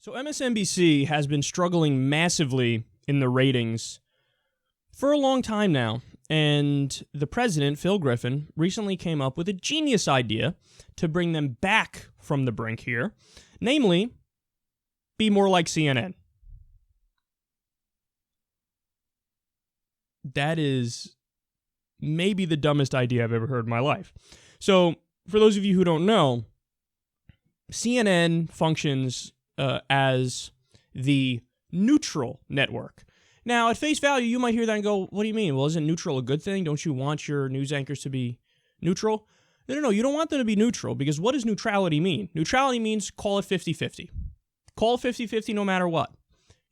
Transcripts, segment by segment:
So MSNBC has been struggling massively in the ratings for a long time now, and the president, Phil Griffin, recently came up with a genius idea to bring them back from the brink here, namely, be more like CNN. That is maybe the dumbest idea I've ever heard in my life. So, for those of you who don't know, CNN functions as the neutral network. Now, at face value, you might hear that and go, what do you mean? Well, isn't neutral a good thing? Don't you want your news anchors to be neutral? No, you don't want them to be neutral, because what does neutrality mean? Neutrality means call it 50-50. Call it 50-50 no matter what.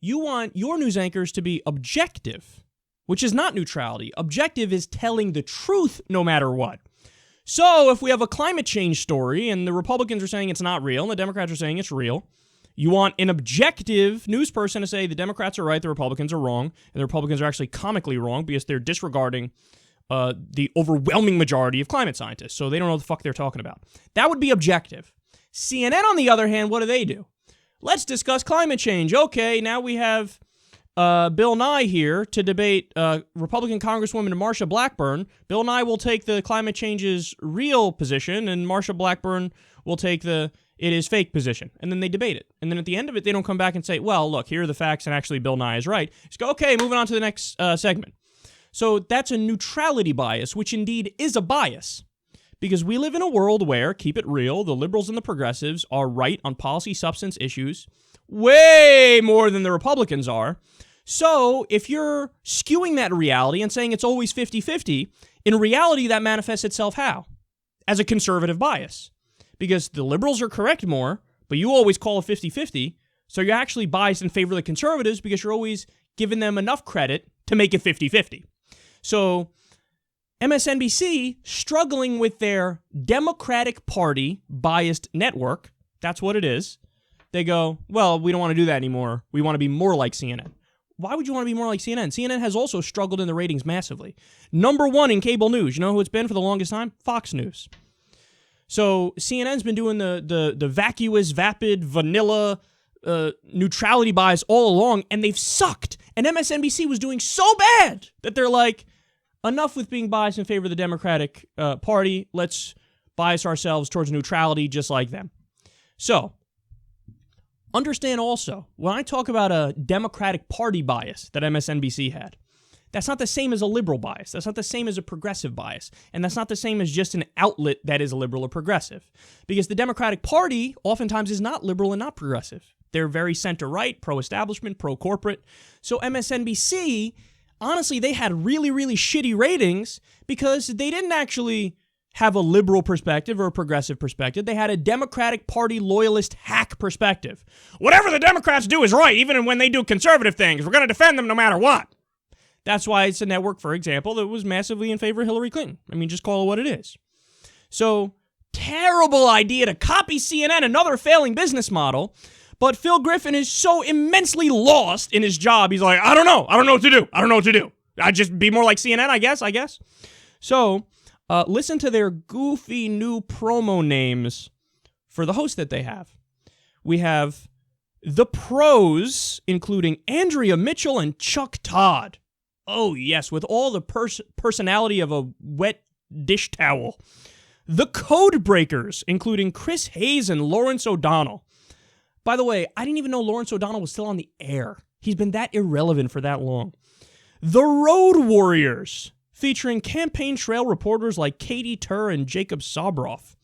You want your news anchors to be objective, which is not neutrality. Objective is telling the truth no matter what. So, if we have a climate change story and the Republicans are saying it's not real and the Democrats are saying it's real, you want an objective news person to say the Democrats are right, the Republicans are wrong, and the Republicans are actually comically wrong because they're disregarding the overwhelming majority of climate scientists, so they don't know what the fuck they're talking about. That would be objective. CNN, on the other hand, what do? Let's discuss climate change. Okay, now we have Bill Nye here to debate Republican Congresswoman Marsha Blackburn. Bill Nye will take the climate change is real position, and Marsha Blackburn will take the it is fake position. And then they debate it. And then at the end of it, they don't come back and say, well, look, here are the facts, and actually Bill Nye is right. Just go, okay, moving on to the next segment. So that's a neutrality bias, which indeed is a bias. Because we live in a world where, keep it real, the liberals and the progressives are right on policy substance issues way more than the Republicans are. So if you're skewing that reality and saying it's always 50-50, in reality that manifests itself how? As a conservative bias. Because the liberals are correct more, but you always call it 50-50, so you're actually biased in favor of the conservatives because you're always giving them enough credit to make it 50-50. So MSNBC, struggling with their Democratic Party biased network, that's what it is, they go, well, we don't want to do that anymore. We want to be more like CNN. Why would you want to be more like CNN? CNN has also struggled in the ratings massively. Number one in cable news. You know who it's been for the longest time? Fox News. So CNN's been doing the vacuous, vapid, vanilla neutrality bias all along, and they've sucked. And MSNBC was doing so bad that they're like, enough with being biased in favor of the Democratic Party. Let's bias ourselves towards neutrality just like them. So, understand also, when I talk about a Democratic Party bias that MSNBC had, that's not the same as a liberal bias. That's not the same as a progressive bias. And that's not the same as just an outlet that is liberal or progressive. Because the Democratic Party oftentimes is not liberal and not progressive. They're very center-right, pro-establishment, pro-corporate. So MSNBC, honestly, they had really, really shitty ratings because they didn't actually have a liberal perspective or a progressive perspective. They had a Democratic Party loyalist hack perspective. Whatever the Democrats do is right, even when they do conservative things. We're going to defend them no matter what. That's why it's a network, for example, that was massively in favor of Hillary Clinton. I mean, just call it what it is. So, terrible idea to copy CNN, another failing business model. But Phil Griffin is so immensely lost in his job. He's like, I don't know what to do. I'd just be more like CNN, I guess. So, listen to their goofy new promo names for the hosts that they have. We have the pros, including Andrea Mitchell and Chuck Todd. Oh, yes, with all the personality of a wet dish towel. The Code Breakers, including Chris Hayes and Lawrence O'Donnell. By the way, I didn't even know Lawrence O'Donnell was still on the air. He's been that irrelevant for that long. The Road Warriors, featuring campaign trail reporters like Katie Tur and Jacob Sobroff.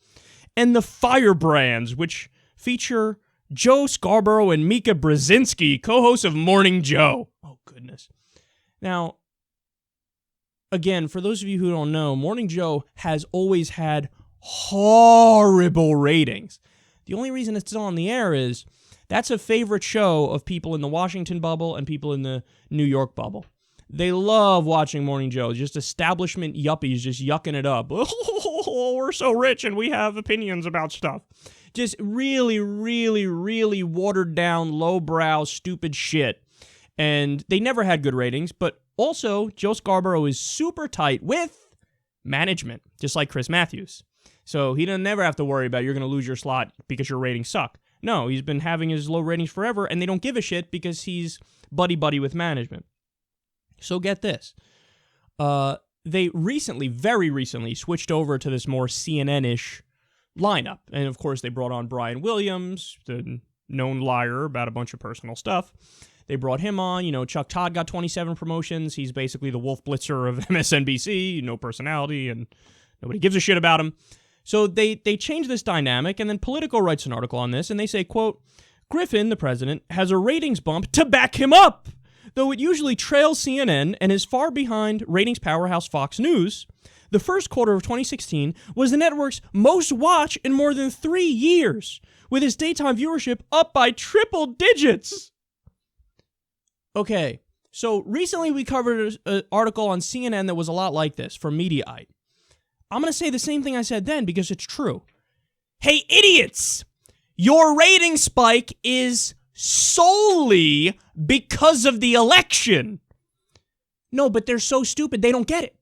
And the Firebrands, which feature Joe Scarborough and Mika Brzezinski, co-hosts of Morning Joe. Oh, goodness. Now, again, for those of you who don't know, Morning Joe has always had horrible ratings. The only reason it's still on the air is that's a favorite show of people in the Washington bubble and people in the New York bubble. They love watching Morning Joe, just establishment yuppies just yucking it up. Oh, we're so rich and we have opinions about stuff. Just really, really, really watered down, lowbrow, stupid shit. And they never had good ratings, but also Joe Scarborough is super tight with management, just like Chris Matthews. So he doesn't never have to worry about you're going to lose your slot because your ratings suck. No, he's been having his low ratings forever, and they don't give a shit because he's buddy-buddy with management. So get this. They recently, very recently, switched over to this more CNN-ish lineup. And, of course, they brought on Brian Williams, the known liar about a bunch of personal stuff. They brought him on. You know, Chuck Todd got 27 promotions. He's basically the Wolf Blitzer of MSNBC, no personality, and nobody gives a shit about him. So they changed this dynamic, and then Politico writes an article on this, and they say, quote, Griffin, the president, has a ratings bump to back him up. Though it usually trails CNN and is far behind ratings powerhouse Fox News, the first quarter of 2016 was the network's most watched in more than 3 years, with its daytime viewership up by triple digits. Okay, so recently we covered an article on CNN that was a lot like this from Mediaite. I'm going to say the same thing I said then because it's true. Hey, idiots! Your rating spike is solely because of the election. No, but they're so stupid, they don't get it.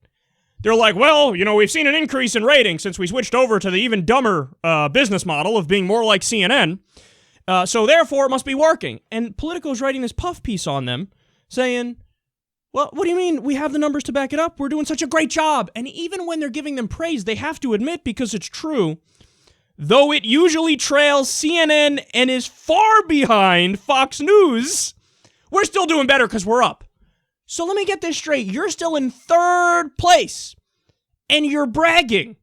They're like, well, you know, we've seen an increase in ratings since we switched over to the even dumber business model of being more like CNN. So therefore, it must be working. And Politico's writing this puff piece on them saying, well, what do you mean? We have the numbers to back it up. We're doing such a great job. And even when they're giving them praise, they have to admit, because it's true, though it usually trails CNN and is far behind Fox News, we're still doing better because we're up. So let me get this straight. You're still in third place, and you're bragging.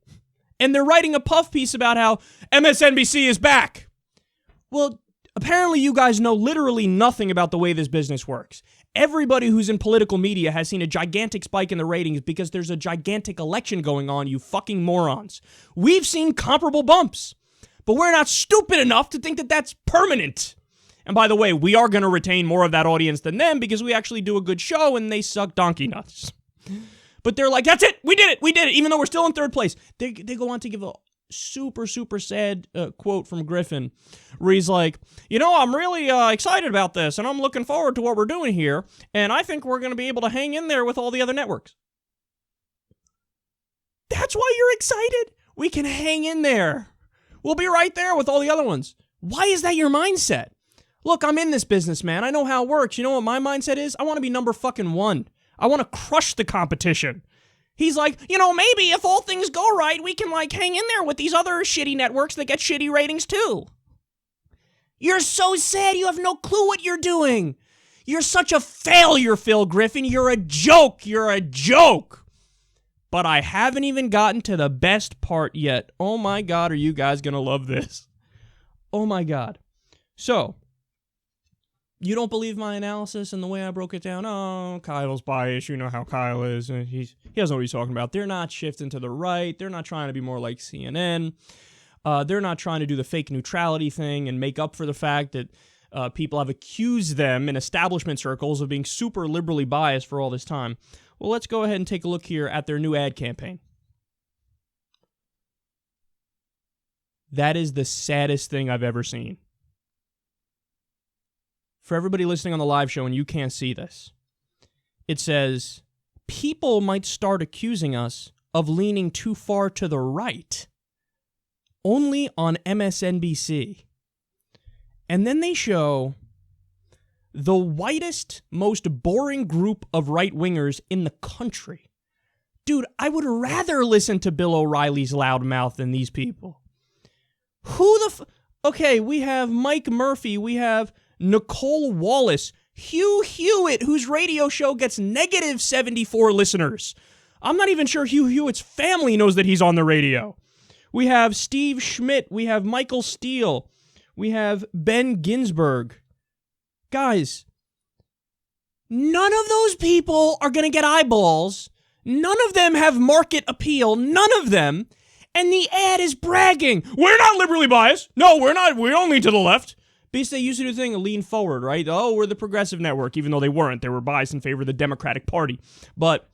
And they're writing a puff piece about how MSNBC is back. Well, apparently you guys know literally nothing about the way this business works. Everybody who's in political media has seen a gigantic spike in the ratings because there's a gigantic election going on, you fucking morons. We've seen comparable bumps, but we're not stupid enough to think that that's permanent. And by the way, we are going to retain more of that audience than them because we actually do a good show and they suck donkey nuts. But they're like, that's it, we did it, even though we're still in third place. They go on to give a super, super sad quote from Griffin, where he's like, you know, I'm really excited about this, and I'm looking forward to what we're doing here, and I think we're going to be able to hang in there with all the other networks. That's why you're excited? We can hang in there. We'll be right there with all the other ones. Why is that your mindset? Look, I'm in this business, man. I know how it works. You know what my mindset is? I want to be number fucking one. I want to crush the competition. He's like, you know, maybe if all things go right, we can, like, hang in there with these other shitty networks that get shitty ratings, too. You're so sad. You have no clue what you're doing. You're such a failure, Phil Griffin. You're a joke. You're a joke. But I haven't even gotten to the best part yet. Oh, my God, are you guys going to love this? Oh, my God. So, you don't believe my analysis and the way I broke it down? Oh, Kyle's biased. You know how Kyle is. He doesn't know what he's talking about. They're not shifting to the right. They're not trying to be more like CNN. They're not trying to do the fake neutrality thing and make up for the fact that people have accused them in establishment circles of being super liberally biased for all this time. Well, let's go ahead and take a look here at their new ad campaign. That is the saddest thing I've ever seen. For everybody listening on the live show and you can't see this, it says, people might start accusing us of leaning too far to the right. Only on MSNBC. And then they show the whitest, most boring group of right-wingers in the country. Dude, I would rather listen to Bill O'Reilly's loudmouth than these people. Okay, we have Mike Murphy, we have Nicole Wallace, Hugh Hewitt, whose radio show gets negative 74 listeners. I'm not even sure Hugh Hewitt's family knows that he's on the radio. We have Steve Schmidt. We have Michael Steele. We have Ben Ginsberg. Guys, none of those people are going to get eyeballs. None of them have market appeal. None of them. And the ad is bragging. We're not liberally biased. No, we're not. We're only to the left. Because they used to do the thing, lean forward, right? Oh, we're the progressive network, even though they weren't. They were biased in favor of the Democratic Party. But,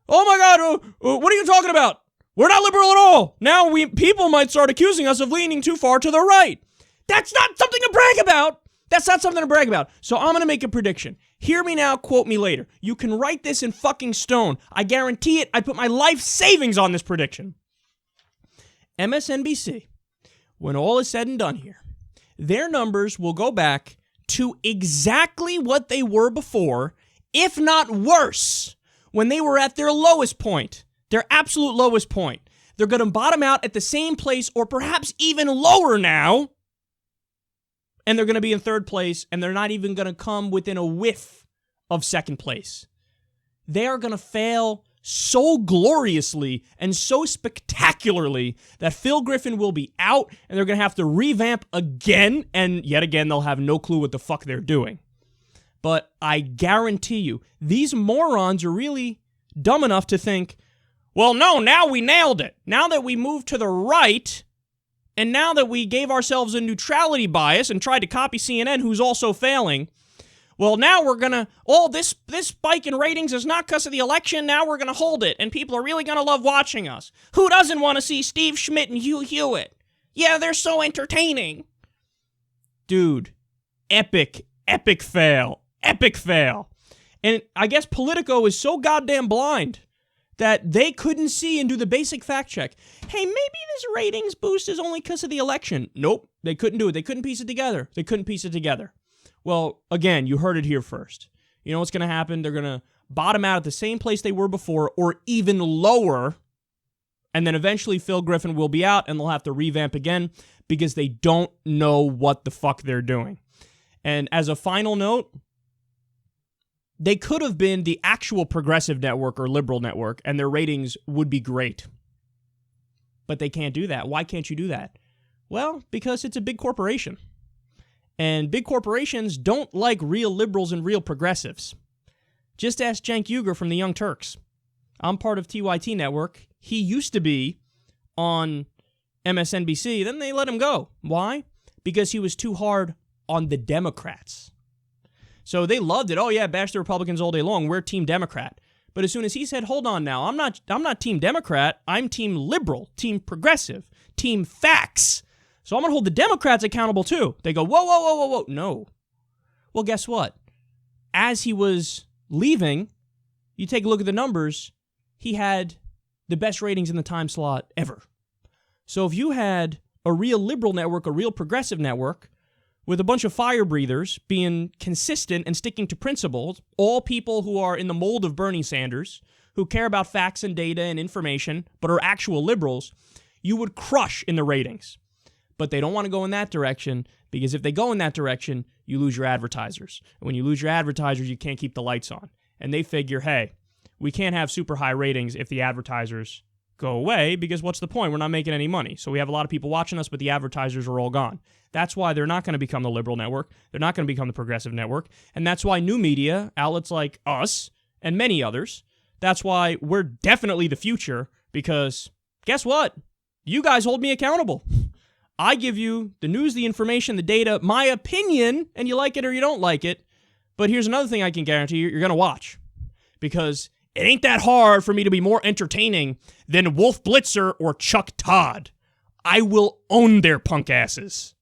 oh my God, what are you talking about? We're not liberal at all. Now people might start accusing us of leaning too far to the right. That's not something to brag about. That's not something to brag about. So I'm going to make a prediction. Hear me now, quote me later. You can write this in fucking stone. I guarantee it. I put my life savings on this prediction. MSNBC, when all is said and done here, their numbers will go back to exactly what they were before, if not worse, when they were at their lowest point, their absolute lowest point. They're going to bottom out at the same place or perhaps even lower now, and they're going to be in third place, and they're not even going to come within a whiff of second place. They are going to fail so gloriously and so spectacularly that Phil Griffin will be out, and they're going to have to revamp again, and yet again, they'll have no clue what the fuck they're doing. But I guarantee you, these morons are really dumb enough to think, well, no, now we nailed it. Now that we moved to the right, and now that we gave ourselves a neutrality bias and tried to copy CNN, who's also failing, well, now we're going to, this spike in ratings is not because of the election. Now we're going to hold it, and people are really going to love watching us. Who doesn't want to see Steve Schmidt and Hugh Hewitt? Yeah, they're so entertaining. Dude, epic fail. Epic fail. And I guess Politico is so goddamn blind that they couldn't see and do the basic fact check. Hey, maybe this ratings boost is only because of the election. Nope, they couldn't do it. They couldn't piece it together. Well, again, you heard it here first. You know what's going to happen? They're going to bottom out at the same place they were before or even lower, and then eventually Phil Griffin will be out and they'll have to revamp again because they don't know what the fuck they're doing. And as a final note, they could have been the actual progressive network or liberal network, and their ratings would be great. But they can't do that. Why can't you do that? Well, because it's a big corporation. And big corporations don't like real liberals and real progressives. Just ask Cenk Uygur from the Young Turks. I'm part of TYT Network. He used to be on MSNBC. Then they let him go. Why? Because he was too hard on the Democrats. So they loved it. Oh yeah, bash the Republicans all day long. We're Team Democrat. But as soon as he said, hold on now, I'm not Team Democrat. I'm Team Liberal, Team Progressive, Team Facts. So I'm going to hold the Democrats accountable too. They go, whoa. No. Well, guess what? As he was leaving, you take a look at the numbers, he had the best ratings in the time slot ever. So if you had a real liberal network, a real progressive network, with a bunch of fire breathers being consistent and sticking to principles, all people who are in the mold of Bernie Sanders, who care about facts and data and information, but are actual liberals, you would crush in the ratings. But they don't want to go in that direction, because if they go in that direction, you lose your advertisers. And when you lose your advertisers, you can't keep the lights on. And they figure, hey, we can't have super high ratings if the advertisers go away, because what's the point? We're not making any money. So we have a lot of people watching us, but the advertisers are all gone. That's why they're not going to become the liberal network. They're not going to become the progressive network. And that's why new media, outlets like us and many others, that's why we're definitely the future, because guess what? You guys hold me accountable. I give you the news, the information, the data, my opinion, and you like it or you don't like it. But here's another thing I can guarantee you, you're going to watch. Because it ain't that hard for me to be more entertaining than Wolf Blitzer or Chuck Todd. I will own their punk asses.